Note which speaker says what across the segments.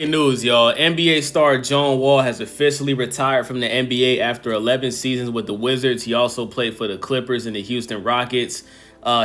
Speaker 1: Breaking news, y'all. NBA star John Wall has officially retired from the NBA after 11 seasons with the Wizards. He also played for the Clippers and the Houston Rockets.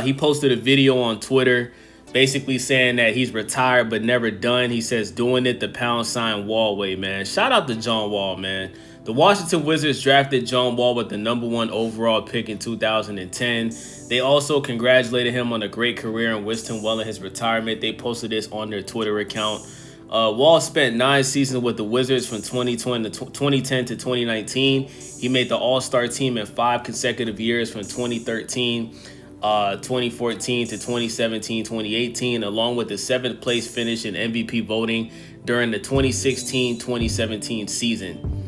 Speaker 1: He posted a video on Twitter basically saying that he's retired but never done. He says, doing it the pound sign Wall way, man. Shout out to John Wall, man. The Washington Wizards drafted John Wall with the #1 overall pick in 2010. They also congratulated him on a great career and wished him well in his retirement. They posted this on their Twitter account. Wall spent 9 seasons with the Wizards from 2010 to 2019. He made the All-Star team in 5 consecutive years from 2013, 2014 to 2017, 2018, along with the 7th place finish in MVP voting during the 2016-2017 season.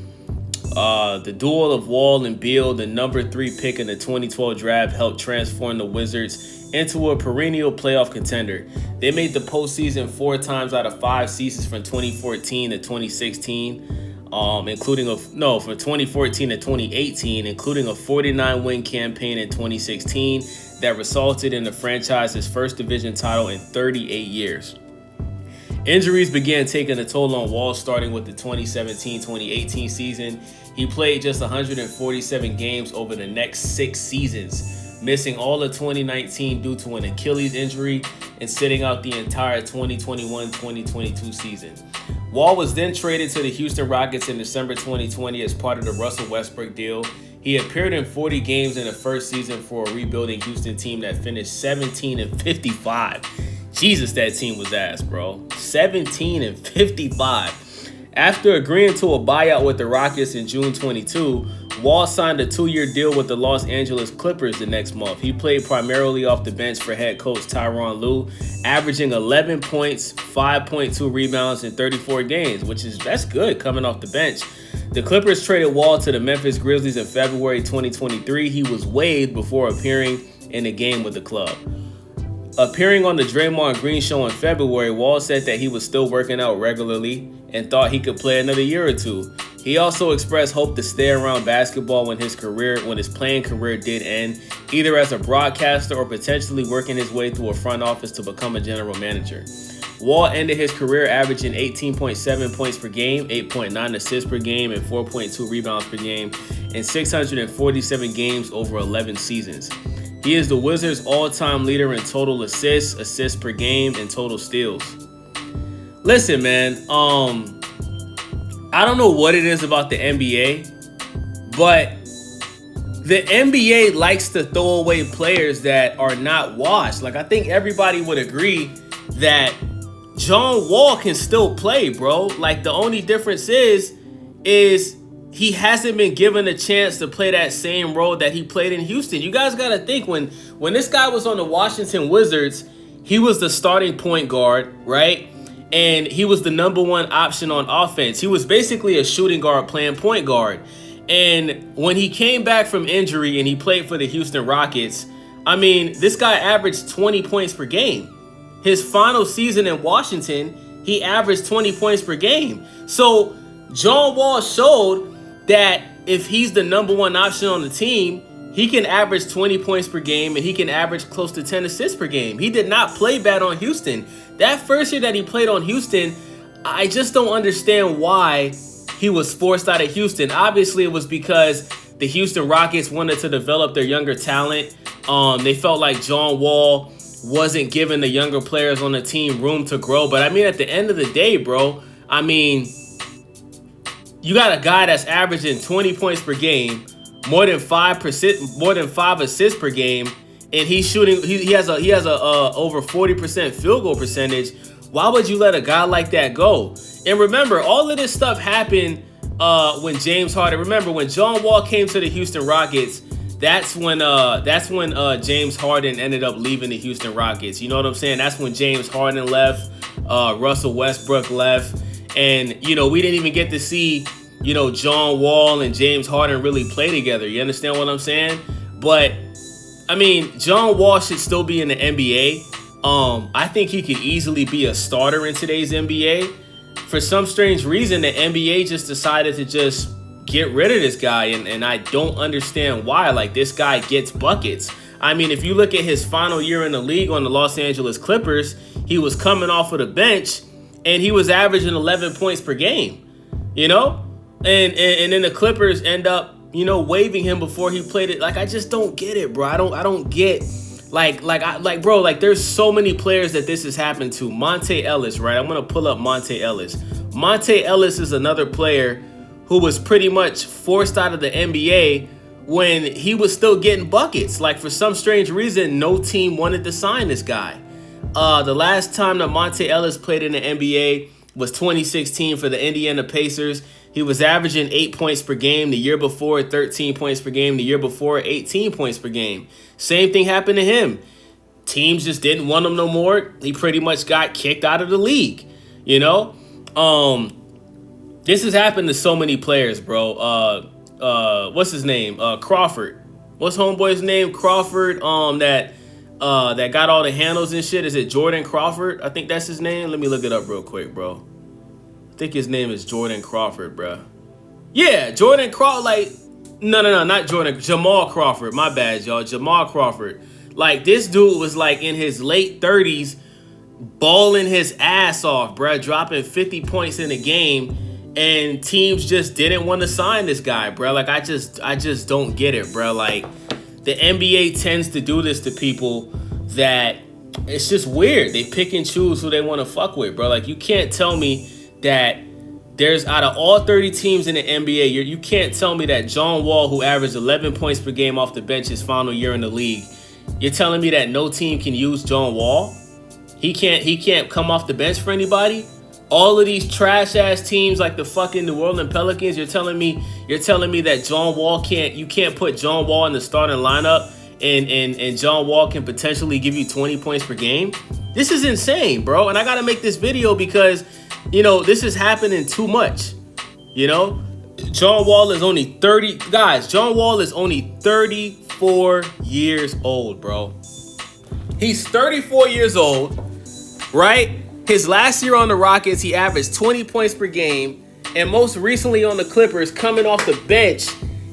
Speaker 1: The duel of Wall and Beal, the #3 pick in the 2012 draft, helped transform the Wizards into a perennial playoff contender. They made the postseason 4 times out of 5 seasons from 2014 to 2016, from 2014 to 2018, including a 49-win campaign in 2016 that resulted in the franchise's first division title in 38 years. Injuries began taking a toll on Wall starting with the 2017-2018 season. He played just 147 games over the next 6 seasons, missing all of 2019 due to an Achilles injury and sitting out the entire 2021-2022 season. Wall was then traded to the Houston Rockets in December 2020 as part of the Russell Westbrook deal. He appeared in 40 games in the first season for a rebuilding Houston team that finished 17-55. Jesus, that team was ass, bro. 17-55. After agreeing to a buyout with the Rockets in June 22, Wall signed a 2-year deal with the Los Angeles Clippers the next month. He played primarily off the bench for head coach Tyronn Lue, averaging 11 points, 5.2 rebounds in 34 games, that's good coming off the bench. The Clippers traded Wall to the Memphis Grizzlies in February 2023. He was waived before appearing in a game with the club. Appearing on the Draymond Green show in February, Wall said that he was still working out regularly and thought he could play another year or two. He also expressed hope to stay around basketball when his playing career did end, either as a broadcaster or potentially working his way through a front office to become a general manager. Wall ended his career averaging 18.7 points per game, 8.9 assists per game, and 4.2 rebounds per game in 647 games over 11 seasons. He is the Wizards' all-time leader in total assists per game, and total steals. Listen, man, I don't know what it is about the NBA, but the NBA likes to throw away players that are not washed. Like, I think everybody would agree that John Wall can still play, bro. Like, the only difference is he hasn't been given a chance to play that same role that he played in Houston. You guys got to think, when this guy was on the Washington Wizards, he was the starting point guard, right? And he was the #1 option on offense. He was basically a shooting guard playing point guard. And when he came back from injury and he played for the Houston Rockets, I mean, this guy averaged 20 points per game. His final season in Washington, he averaged 20 points per game. So John Wall showed that if he's the #1 option on the team, he can average 20 points per game and he can average close to 10 assists per game. He did not play bad on Houston. That first year that he played on Houston, I just don't understand why he was forced out of Houston. Obviously, it was because the Houston Rockets wanted to develop their younger talent. They felt like John Wall wasn't giving the younger players on the team room to grow. But I mean, at the end of the day, bro, I mean, you got a guy that's averaging 20 points per game, more than 5 assists per game, and he's shooting. He has a over 40% field goal percentage. Why would you let a guy like that go? And remember, all of this stuff happened when James Harden. Remember when John Wall came to the Houston Rockets? That's when James Harden ended up leaving the Houston Rockets. You know what I'm saying? That's when James Harden left, Russell Westbrook left. And, we didn't even get to see, John Wall and James Harden really play together. You understand what I'm saying? But, I mean, John Wall should still be in the NBA. I think he could easily be a starter in today's NBA. For some strange reason, the NBA just decided to just get rid of this guy. And I don't understand why. Like, this guy gets buckets. I mean, if you look at his final year in the league on the Los Angeles Clippers, he was coming off of the bench and he was averaging 11 points per game, you know? And then the Clippers end up, you know, waiving him before he played it. Like, I just don't get it, bro. I don't get, bro, like, there's so many players that this has happened to. Monte Ellis, right? I'm going to pull up Monte Ellis. Monte Ellis is another player who was pretty much forced out of the NBA when he was still getting buckets. Like, for some strange reason, no team wanted to sign this guy. The last time that Monte Ellis played in the NBA was 2016 for the Indiana Pacers. He was averaging 8 points per game. The year before, 13 points per game. The year before, 18 points per game. Same thing happened to him. Teams just didn't want him no more. He pretty much got kicked out of the league, you know? This has happened to so many players, bro. What's his name? Crawford. What's homeboy's name? Crawford. That got all the handles and shit. Is it Jordan Crawford? I think that's his name. Let me look it up real quick, bro. I think his name is Jordan Crawford, bro. Yeah, Jordan Crawford. Like, no, not Jordan. Jamal Crawford. My bad, y'all. Jamal Crawford. Like, this dude was like in his late 30s, balling his ass off, bro, dropping 50 points in a game, and teams just didn't want to sign this guy, bro. Like, I just don't get it, bro. Like, the NBA tends to do this to people that it's just weird. They pick and choose who they want to fuck with, bro. Like, you can't tell me that there's, out of all 30 teams in the NBA, you can't tell me that John Wall, who averaged 11 points per game off the bench his final year in the league, you're telling me that no team can use John Wall? He can't come off the bench for anybody? All of these trash ass teams like the fucking New Orleans Pelicans, you're telling me that John Wall you can't put John Wall in the starting lineup and John Wall can potentially give you 20 points per game? This is insane, bro. And I gotta make this video because, you know, this is happening too much. You know? John Wall is only 34 years old, bro. He's 34 years old, right? His last year on the Rockets, he averaged 20 points per game. And most recently on the Clippers, coming off the bench,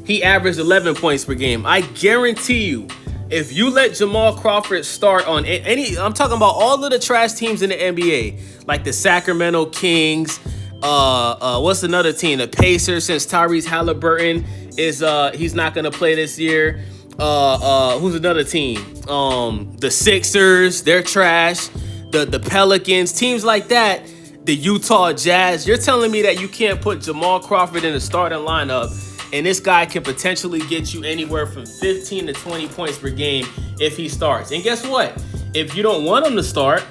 Speaker 1: he averaged 11 points per game. I guarantee you, if you let Jamal Crawford start on I'm talking about all of the trash teams in the NBA, like the Sacramento Kings, what's another team? The Pacers, since Tyrese Halliburton is he's not gonna play this year. Who's another team? The Sixers, they're trash. The Pelicans, teams like that. The Utah Jazz. You're telling me that you can't put Jamal Crawford in the starting lineup, and this guy can potentially get you anywhere from 15 to 20 points per game if he starts. And guess what? If you don't want him to start,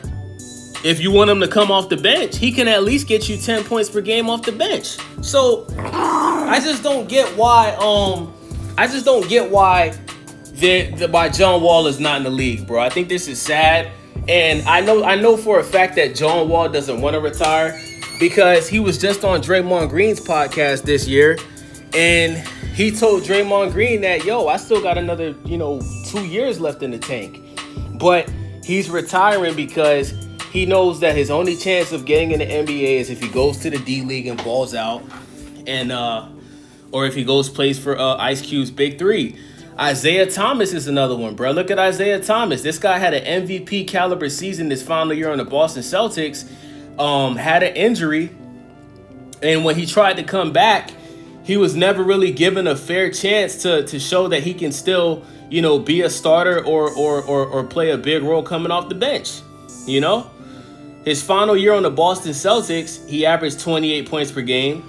Speaker 1: if you want him to come off the bench, he can at least get you 10 points per game off the bench. So I just don't get why why John Wall is not in the league, bro. I think this is sad. And I know for a fact that John Wall doesn't want to retire because he was just on Draymond Green's podcast this year, and he told Draymond Green that, yo, I still got another, 2 years left in the tank. But he's retiring because he knows that his only chance of getting in the NBA is if he goes to the D League and balls out, and or if he plays for Ice Cube's Big Three. Isaiah Thomas is another one, bro. Look at Isaiah Thomas. This guy had an MVP caliber season this final year on the Boston Celtics. Had an injury, and when he tried to come back, he was never really given a fair chance to show that he can still, be a starter or play a big role coming off the bench. His final year on the Boston Celtics, he averaged 28 points per game.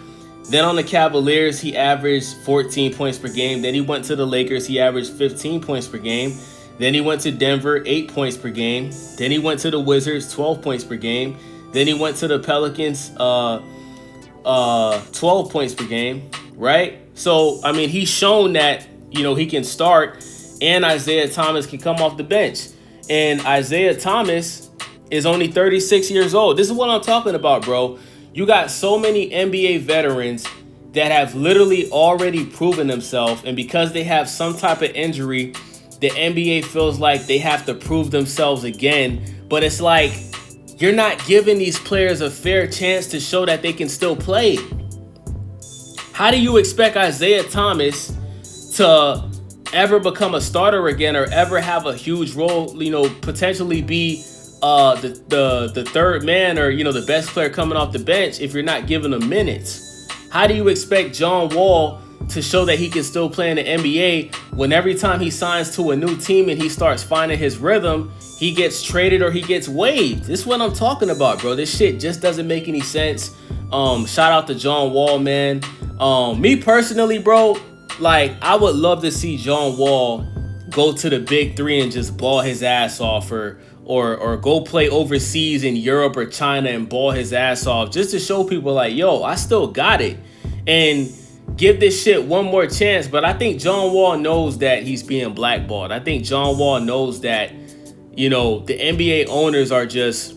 Speaker 1: Then on the Cavaliers, he averaged 14 points per game. Then he went to the Lakers, he averaged 15 points per game. Then he went to Denver, 8 points per game. Then he went to the Wizards, 12 points per game. Then he went to the Pelicans, 12 points per game, right? So, I mean, he's shown that, he can start, and Isaiah Thomas can come off the bench. And Isaiah Thomas is only 36 years old. This is what I'm talking about, bro. You got so many NBA veterans that have literally already proven themselves, and because they have some type of injury, the NBA feels like they have to prove themselves again. But it's like, you're not giving these players a fair chance to show that they can still play. How do you expect Isaiah Thomas to ever become a starter again or ever have a huge role, potentially be the third man, or the best player coming off the bench if you're not giving him minutes? How do you expect John Wall to show that he can still play in the NBA when every time he signs to a new team and he starts finding his rhythm, he gets traded or he gets waived? This is what I'm talking about, bro. This shit just doesn't make any sense. Shout out to John Wall, man. Me personally, bro, like, I would love to see John Wall go to the big three and just ball his ass off, or go play overseas in Europe or China and ball his ass off, just to show people like, yo, I still got it, and give this shit one more chance. But I think John Wall knows that he's being blackballed. I think John Wall knows that, the NBA owners are just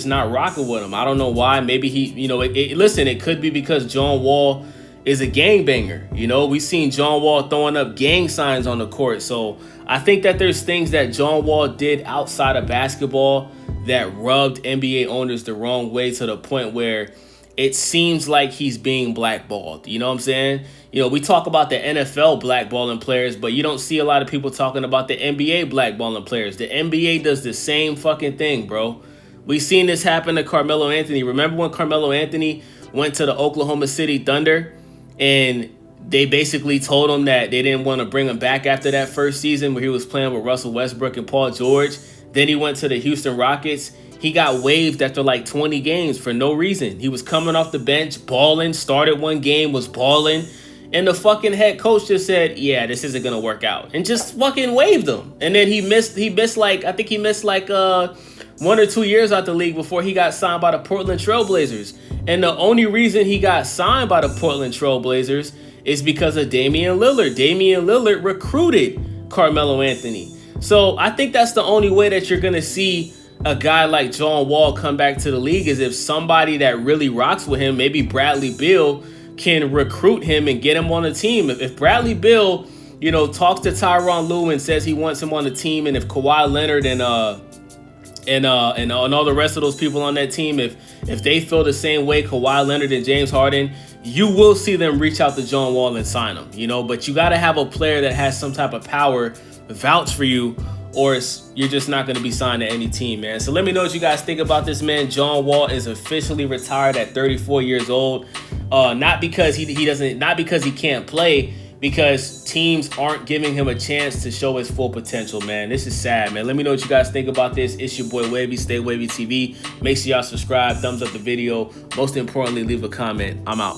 Speaker 1: not rocking with him. I don't know why. Maybe he, listen, it could be because John Wall is a gangbanger. We've seen John Wall throwing up gang signs on the court. So I think that there's things that John Wall did outside of basketball that rubbed NBA owners the wrong way, to the point where it seems like he's being blackballed. You know what I'm saying? We talk about the NFL blackballing players, but you don't see a lot of people talking about the NBA blackballing players. The NBA does the same fucking thing, bro. We seen this happen to Carmelo Anthony. Remember when Carmelo Anthony went to the Oklahoma City Thunder and they basically told him that they didn't want to bring him back after that first season where he was playing with Russell Westbrook and Paul George? Then he went to the Houston Rockets. He got waived after like 20 games for no reason. He was coming off the bench, balling, started one game, was balling, and the fucking head coach just said, yeah, this isn't going to work out, and just fucking waived him. And then he missed like, I think he missed like 1 or 2 years out the league before he got signed by the Portland Trailblazers. And the only reason he got signed by the Portland Trailblazers is because of Damian Lillard. Damian Lillard recruited Carmelo Anthony. So I think that's the only way that you're going to see a guy like John Wall come back to the league, is if somebody that really rocks with him, maybe Bradley Beal, can recruit him and get him on the team. If Bradley Beal, talks to Tyronn Lue and says he wants him on the team, and if Kawhi Leonard and all the rest of those people on that team, if they feel the same way, Kawhi Leonard and James Harden, you will see them reach out to John Wall and sign him, but you got to have a player that has some type of power vouch for you, or you're just not going to be signed to any team, man. So let me know what you guys think about this, man. John Wall is officially retired at 34 years old. Not because not because he can't play, because teams aren't giving him a chance to show his full potential, man. This is sad, man. Let me know what you guys think about this. It's your boy Wavy, Stay Wavy TV. Make sure y'all subscribe, thumbs up the video. Most importantly, leave a comment. I'm out.